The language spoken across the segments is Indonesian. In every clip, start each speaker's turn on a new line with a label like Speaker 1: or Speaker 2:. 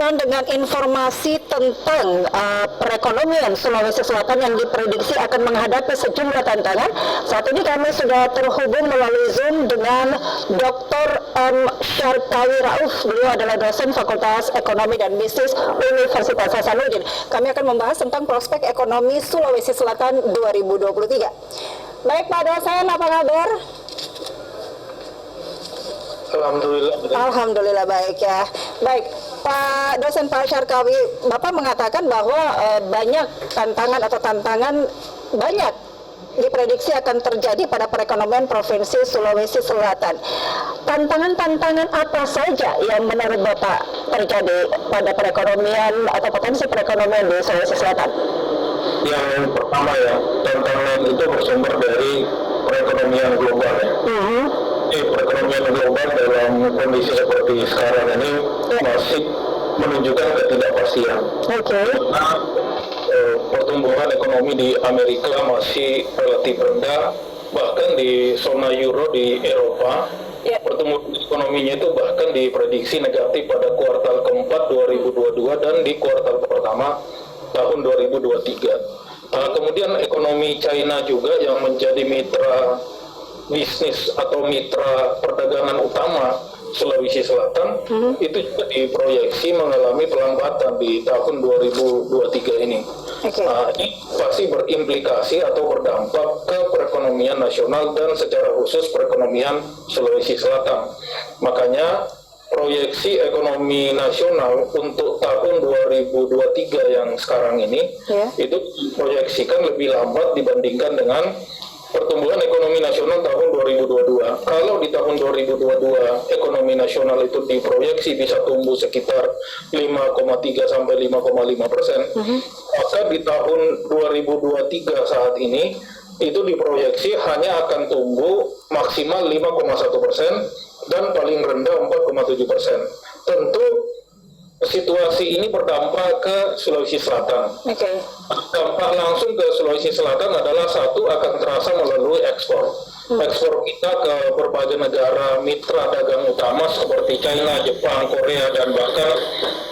Speaker 1: Dengan informasi tentang perekonomian Sulawesi Selatan yang diprediksi akan menghadapi sejumlah tantangan. Saat ini kami sudah terhubung melalui Zoom dengan Dr. M. Syarkawi Rauf. Beliau adalah dosen Fakultas Ekonomi dan Bisnis Universitas Hasanuddin. Kami akan membahas tentang prospek ekonomi Sulawesi Selatan 2023. Baik Pak dosen, apa kabar? Alhamdulillah baik ya. Baik, Pak dosen Pak Syarkawi, Bapak mengatakan bahwa banyak tantangan banyak diprediksi akan terjadi pada perekonomian Provinsi Sulawesi Selatan. Tantangan-tantangan apa saja yang menurut Bapak terjadi pada perekonomian atau potensi perekonomian di Sulawesi Selatan?
Speaker 2: Yang pertama ya, tantangan itu bersumber dari perekonomian global ya. Perekonomian global dalam kondisi seperti sekarang ini masih menunjukkan ketidakpastian. Karena pertumbuhan ekonomi di Amerika masih relatif rendah, bahkan di zona euro di Eropa pertumbuhan ekonominya itu bahkan diprediksi negatif pada kuartal keempat 2022 dan di kuartal pertama tahun 2023. Kemudian ekonomi China juga yang menjadi mitra bisnis atau mitra perdagangan utama Sulawesi Selatan itu juga diproyeksi mengalami pelambatan di tahun 2023 ini. Ini pasti berimplikasi atau berdampak ke perekonomian nasional dan secara khusus perekonomian Sulawesi Selatan. Makanya proyeksi ekonomi nasional untuk tahun 2023 yang sekarang ini itu diproyeksikan lebih lambat dibandingkan dengan pertumbuhan ekonomi nasional tahun 2022. Kalau di tahun 2022 ekonomi nasional itu diproyeksi bisa tumbuh sekitar 5,3 sampai 5,5%, maka di tahun 2023 saat ini itu diproyeksi hanya akan tumbuh maksimal 5,1% dan paling rendah 4,7%. Tentu situasi ini berdampak ke Sulawesi Selatan. Dampak langsung ke Sulawesi Selatan adalah satu akan terasa melalui ekspor. Ekspor kita ke berbagai negara mitra dagang utama seperti China, Jepang, Korea, dan bahkan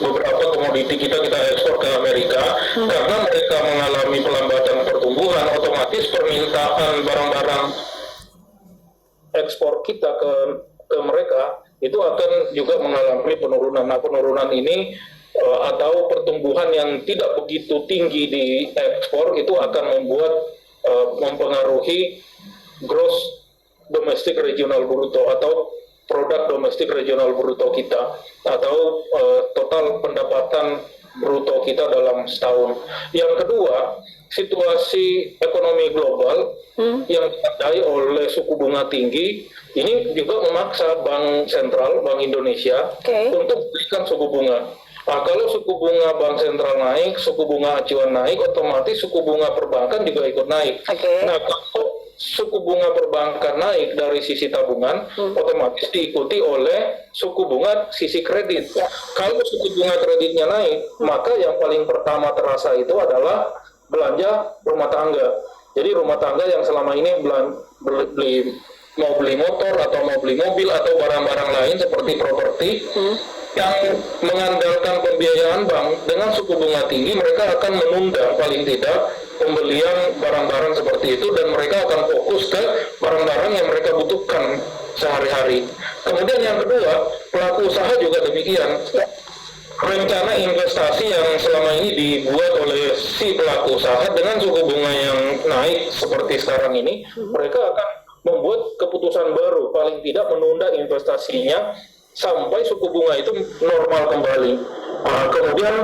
Speaker 2: beberapa komoditi kita ekspor ke Amerika. Karena mereka mengalami pelambatan pertumbuhan, otomatis permintaan barang-barang ekspor kita ke mereka itu akan juga mengalami penurunan. Nah, penurunan ini atau pertumbuhan yang tidak begitu tinggi di ekspor itu akan mempengaruhi gross domestic regional bruto atau produk domestik regional bruto kita atau total pendapatan bruto kita dalam setahun. Yang kedua, situasi ekonomi global yang ditandai oleh suku bunga tinggi ini juga memaksa Bank Sentral, Bank Indonesia untuk memberikan suku bunga. Nah, kalau suku bunga Bank Sentral naik, suku bunga acuan naik, otomatis suku bunga perbankan juga ikut naik. Nah, kalau suku bunga perbankan naik dari sisi tabungan, otomatis diikuti oleh suku bunga sisi kredit. Kalau suku bunga kreditnya naik, maka yang paling pertama terasa itu adalah belanja rumah tangga. Jadi rumah tangga yang selama ini mau beli motor atau mau beli mobil atau barang-barang lain seperti properti yang mengandalkan pembiayaan bank dengan suku bunga tinggi, mereka akan menunda paling tidak pembelian barang-barang seperti itu dan mereka akan fokus ke barang-barang yang mereka butuhkan sehari-hari. Kemudian yang kedua, pelaku usaha juga demikian. Rencana investasi yang selama ini dibuat oleh si pelaku usaha dengan suku bunga yang naik seperti sekarang ini, mereka akan membuat keputusan baru, paling tidak menunda investasinya sampai suku bunga itu normal kembali. Kemudian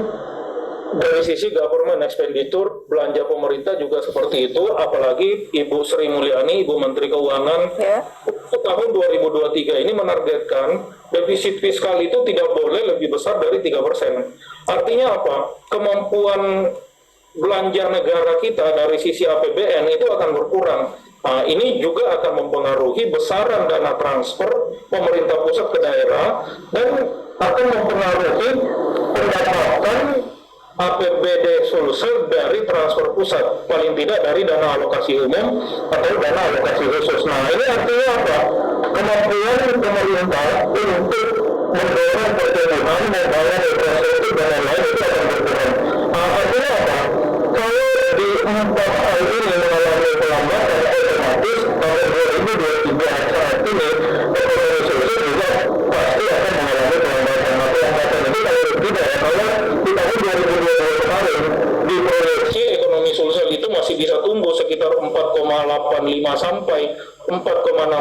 Speaker 2: dari sisi government expenditure, belanja pemerintah juga seperti itu, apalagi Ibu Sri Mulyani, Ibu Menteri Keuangan, untuk tahun 2023 ini menargetkan defisit fiskal itu tidak boleh lebih besar dari 3%. Artinya apa? Kemampuan belanja negara kita dari sisi APBN itu akan berkurang. Nah, ini juga akan mempengaruhi besaran dana transfer pemerintah pusat ke daerah dan akan mempengaruhi pendapatan APBD Sulsel dari transfer pusat, paling tidak dari dana alokasi umum atau dana alokasi khusus. Nah, ini artinya apa? Kemampuan pemerintah untuk mendorong pertumbuhan, membangun infrastruktur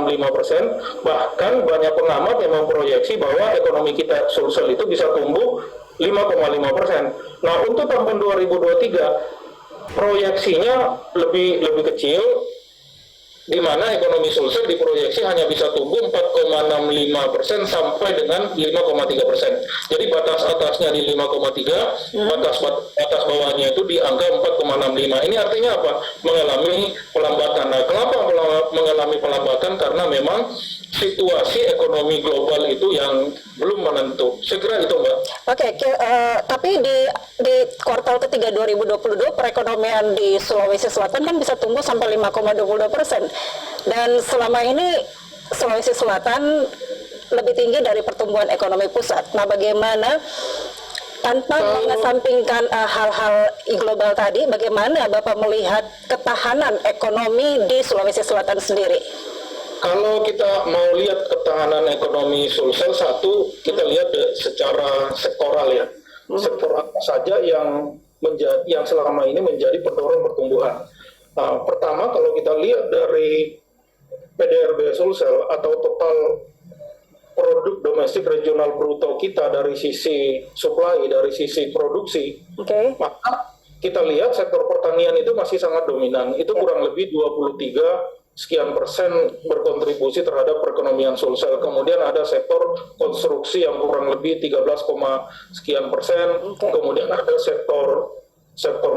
Speaker 2: 6,65%. Bahkan banyak pengamat yang memproyeksi bahwa ekonomi kita Sulsel itu bisa tumbuh 5,5%. Nah, untuk tahun 2023 proyeksinya lebih kecil, di mana ekonomi Sulsel diproyeksi hanya bisa tumbuh 4,65% sampai dengan 5,3%. Jadi batas atasnya di 5,3, batas bawahnya itu di angka 4,65. Ini artinya apa? Mengalami pelambatan. Nah, kenapa mengalami pelambatan? Karena memang situasi ekonomi global itu yang belum menentu. Saya kira itu, Mbak.
Speaker 1: Oke, tapi di kuartal ketiga 2022 perekonomian di Sulawesi Selatan kan bisa tumbuh sampai 5,22%. Dan selama ini Sulawesi Selatan lebih tinggi dari pertumbuhan ekonomi pusat. Nah, bagaimana tanpa mengesampingkan hal-hal global tadi, bagaimana Bapak melihat ketahanan ekonomi di Sulawesi Selatan sendiri?
Speaker 2: Kalau kita mau lihat ketahanan ekonomi Sulsel, satu kita lihat secara sektoral ya. Sektor apa saja yang selama ini menjadi pendorong pertumbuhan. Pertama, kalau kita lihat dari PDRB Sulsel atau total produk domestik regional bruto kita dari sisi supply, dari sisi produksi, maka kita lihat sektor pertanian itu masih sangat dominan. Itu kurang lebih 23 sekian persen berkontribusi terhadap perekonomian Sulsel. Kemudian ada sektor konstruksi yang kurang lebih 13, sekian persen. Kemudian ada sektor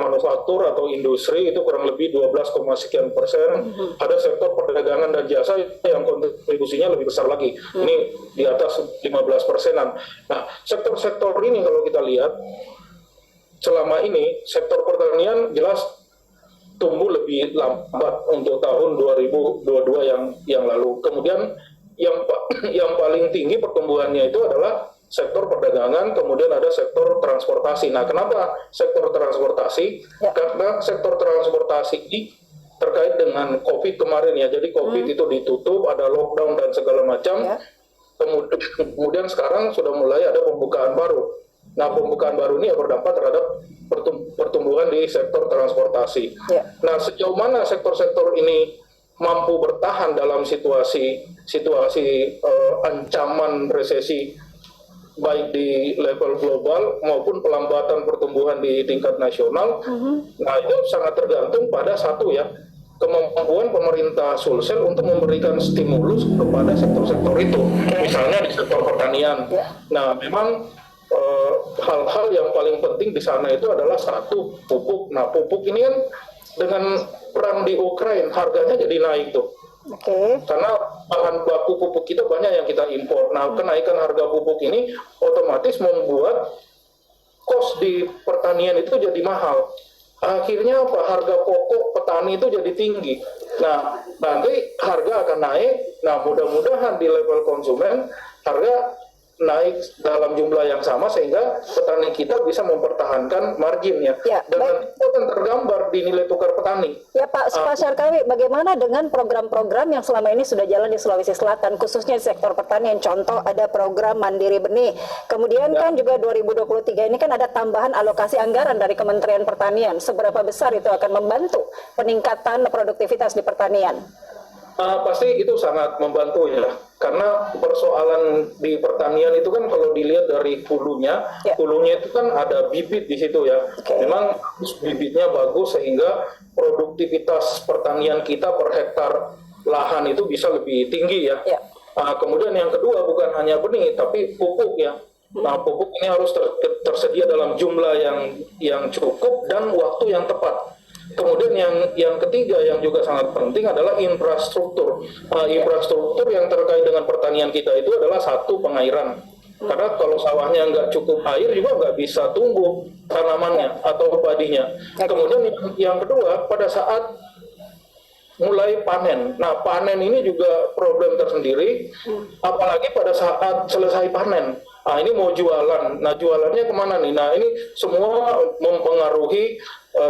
Speaker 2: manufaktur atau industri itu kurang lebih 12, sekian persen. Ada sektor perdagangan dan jasa yang kontribusinya lebih besar lagi. Ini di atas 15 persenan. Nah, sektor-sektor ini kalau kita lihat selama ini sektor pertanian jelas tumbuh lebih lambat untuk tahun 2022 yang lalu. Kemudian yang paling tinggi pertumbuhannya itu adalah sektor perdagangan, kemudian ada sektor transportasi. Nah, kenapa sektor transportasi? Karena sektor transportasi ini terkait dengan COVID kemarin ya. Jadi COVID itu ditutup, ada lockdown dan segala macam. Kemudian sekarang sudah mulai ada pembukaan baru. Nah, pembukaan baru ini berdampak terhadap pertumbuhan di sektor transportasi. Nah, sejauh mana sektor-sektor ini mampu bertahan dalam situasi ancaman resesi baik di level global maupun pelambatan pertumbuhan di tingkat nasional. Nah, itu sangat tergantung pada satu ya, kemampuan pemerintah Sulsel untuk memberikan stimulus kepada sektor-sektor itu. Misalnya di sektor pertanian. Nah, memang hal-hal yang paling penting di sana itu adalah satu, pupuk. Nah, pupuk ini kan dengan perang di Ukraina harganya jadi naik tuh. Karena bahan baku pupuk kita banyak yang kita impor. Nah, kenaikan harga pupuk ini otomatis membuat kos di pertanian itu jadi mahal. Akhirnya apa? Harga pokok petani itu jadi tinggi. Nah, nanti harga akan naik. Nah, mudah-mudahan di level konsumen harga naik dalam jumlah yang sama sehingga petani kita bisa mempertahankan marginnya. Dan itu akan tergambar di nilai tukar petani. Ya Pak Syarkawi, bagaimana dengan program-program yang selama ini sudah jalan di Sulawesi Selatan, khususnya di sektor pertanian? Contoh ada program Mandiri Benih. Kemudian kan juga 2023 ini kan ada tambahan alokasi anggaran dari Kementerian Pertanian. Seberapa besar itu akan membantu peningkatan produktivitas di pertanian? Pasti itu sangat membantu ya, karena persoalan di pertanian itu kan kalau dilihat dari hulunya itu kan ada bibit di situ ya. Memang bibitnya bagus sehingga produktivitas pertanian kita per hektar lahan itu bisa lebih tinggi ya. Kemudian yang kedua bukan hanya benih tapi pupuk ya. Nah, pupuk ini harus tersedia dalam jumlah yang cukup dan waktu yang tepat. Kemudian yang ketiga yang juga sangat penting adalah infrastruktur. Infrastruktur yang terkait dengan pertanian kita itu adalah satu, pengairan. Karena kalau sawahnya nggak cukup air juga nggak bisa tumbuh tanamannya atau padinya. Kemudian yang kedua pada saat mulai panen. Nah, panen ini juga problem tersendiri, apalagi pada saat selesai panen. Nah, ini mau jualan. Nah, jualannya kemana nih? Nah, ini semua mempengaruhi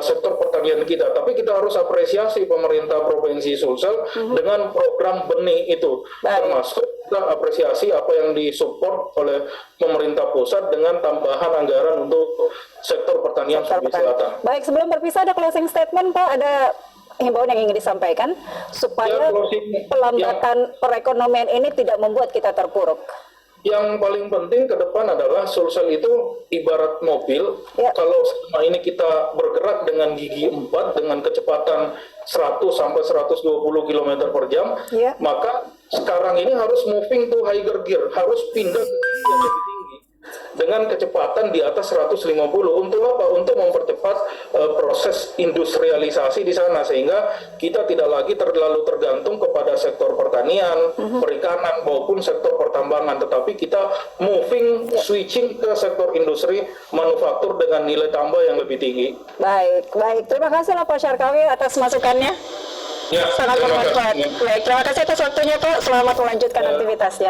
Speaker 2: sektor pertanian kita. Tapi kita harus apresiasi pemerintah Provinsi Sulsel dengan program benih itu. Termasuk kita apresiasi apa yang disupport oleh pemerintah pusat dengan tambahan anggaran untuk sektor pertanian Sulawesi Selatan. Baik, sebelum berpisah ada closing statement Pak, ada
Speaker 1: himbauan yang ingin disampaikan supaya
Speaker 2: Ya, closing.
Speaker 1: pelambatan perekonomian ini tidak membuat kita terpuruk?
Speaker 2: Yang paling penting ke depan adalah Sulsel itu ibarat mobil.
Speaker 1: Ya.
Speaker 2: Kalau selama ini kita bergerak dengan gigi 4 dengan kecepatan 100 sampai 120 km per jam,
Speaker 1: Ya.
Speaker 2: maka sekarang ini harus moving to higher gear, harus pindah ke gigi yang lebih tinggi dengan kecepatan di atas 150. Untuk apa? Untuk mempercepat proses industrialisasi di sana, sehingga kita tidak lagi terlalu tergantung kepada sektor pertanian, perikanan maupun sektor pertambangan, tetapi kita moving, switching ke sektor industri manufaktur dengan nilai tambah yang lebih tinggi.
Speaker 1: Baik, baik. Terima kasih lah Pak Syarkawi atas masukannya.
Speaker 2: Ya,
Speaker 1: Sangat
Speaker 2: terima
Speaker 1: bermanfaat.
Speaker 2: kasih.
Speaker 1: Baik, terima kasih atas waktunya Pak. Selamat melanjutkan
Speaker 2: Ya.
Speaker 1: aktivitasnya.